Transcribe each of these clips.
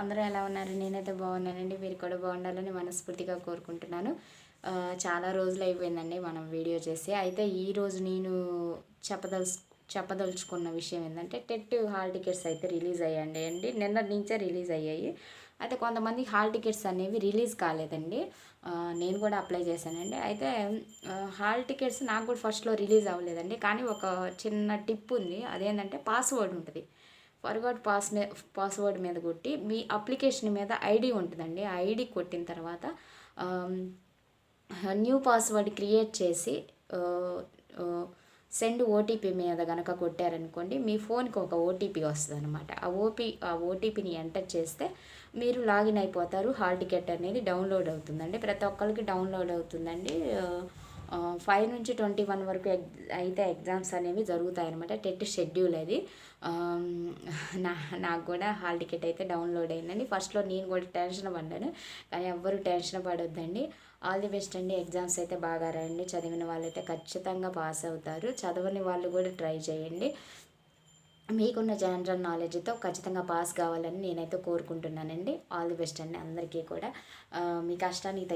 అందరూ ఎలా ఉన్నారు? నేనైతే బాగున్నానండి. మీరు కూడా బాగుండాలని మనస్ఫూర్తిగా కోరుకుంటున్నాను. చాలా రోజులు అయిపోయిందండి మనం వీడియో చేసి. అయితే ఈరోజు నేను చెప్పదలుచుకున్న విషయం ఏంటంటే టెట్ హాల్ టికెట్స్ అయితే రిలీజ్ అయ్యాయండి. నిన్నటి నుంచే రిలీజ్ అయ్యాయి. అయితే కొంతమంది హాల్ టికెట్స్ అనేవి రిలీజ్ కాలేదండి. నేను కూడా అప్లై చేశానండి. అయితే హాల్ టికెట్స్ నాకు కూడా ఫస్ట్లో రిలీజ్ అవ్వలేదండి. కానీ ఒక చిన్న టిప్ ఉంది. అదేంటంటే పాస్వర్డ్ ఉంటుంది. ఫర్గాట్ పాస్వర్డ్ మీద కొట్టి మీ అప్లికేషన్ మీద ఐడి ఉంటుందండి. ఆ ఐడి కొట్టిన తర్వాత న్యూ పాస్వర్డ్ క్రియేట్ చేసి సెండ్ ఓటీపీ మీద కనుక కొట్టారనుకోండి, మీ ఫోన్కి ఒక ఓటీపీ వస్తుంది అనమాట. ఆ ఓటీపీని ఎంటర్ చేస్తే మీరు లాగిన్ అయిపోతారు. హాల్ టికెట్ అనేది డౌన్లోడ్ అవుతుందండి. ప్రతి ఒక్కరికి డౌన్లోడ్ అవుతుందండి. 5 నుంచి 21 వరకు అయితే ఎగ్జామ్స్ అనేవి జరుగుతాయన్నమాట. టెట్ షెడ్యూల్ అది. నాకు కూడా హాల్ టికెట్ అయితే డౌన్లోడ్ అయిందండి. ఫస్ట్లో నేను కూడా టెన్షన్ పడ్డాను, కానీ ఎవ్వరు టెన్షన్ పడొద్దండి. ఆల్ ది బెస్ట్ అండి. ఎగ్జామ్స్ అయితే బాగా రాయండి. చదివిన వాళ్ళైతే ఖచ్చితంగా పాస్ అవుతారు. చదవని వాళ్ళు కూడా ట్రై చేయండి. మీకున్న జనరల్ నాలెడ్జ్తో ఖచ్చితంగా పాస్ కావాలని నేనైతే కోరుకుంటున్నానండి. ఆల్ ది బెస్ట్ అండి అందరికీ కూడా. మీ కష్టానికి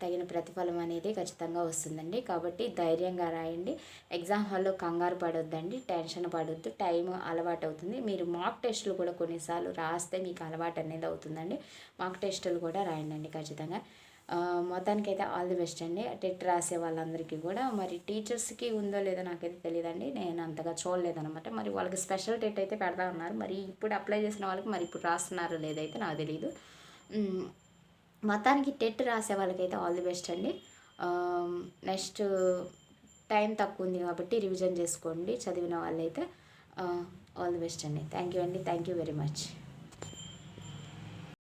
తగిన ప్రతిఫలం అనేది ఖచ్చితంగా వస్తుందండి. కాబట్టి ధైర్యంగా రాయండి. ఎగ్జామ్ హాల్లో కంగారు పడొద్దండి, టెన్షన్ పడొద్దు. టైం అలవాటు అవుతుంది. మీరు మాక్ టెస్టులు కూడా కొన్నిసార్లు రాస్తే మీకు అలవాటు అనేది అవుతుందండి. మాక్ టెస్టులు కూడా రాయండి ఖచ్చితంగా. మొత్తానికైతే ఆల్ ది బెస్ట్ అండి. టెట్ రాసే వాళ్ళందరికీ కూడా. మరి టీచర్స్కి ఉందో లేదో నాకైతే తెలియదండి. నేను అంతగా చూడలేదనమాట. మరి వాళ్ళకి స్పెషల్ టెట్ అయితే పెడతా ఉన్నారు. మరి ఇప్పుడు అప్లై చేసిన వాళ్ళకి మరి ఇప్పుడు రాస్తున్నారో లేదైతే నాకు తెలియదు. మొత్తానికి టెట్ రాసే వాళ్ళకైతే ఆల్ ది బెస్ట్ అండి. నెక్స్ట్ టైం తక్కువ ఉంది కాబట్టి రివిజన్ చేసుకోండి చదివిన వాళ్ళైతే. ఆల్ ది బెస్ట్ అండి. థ్యాంక్ యూ అండి. Thank you very much.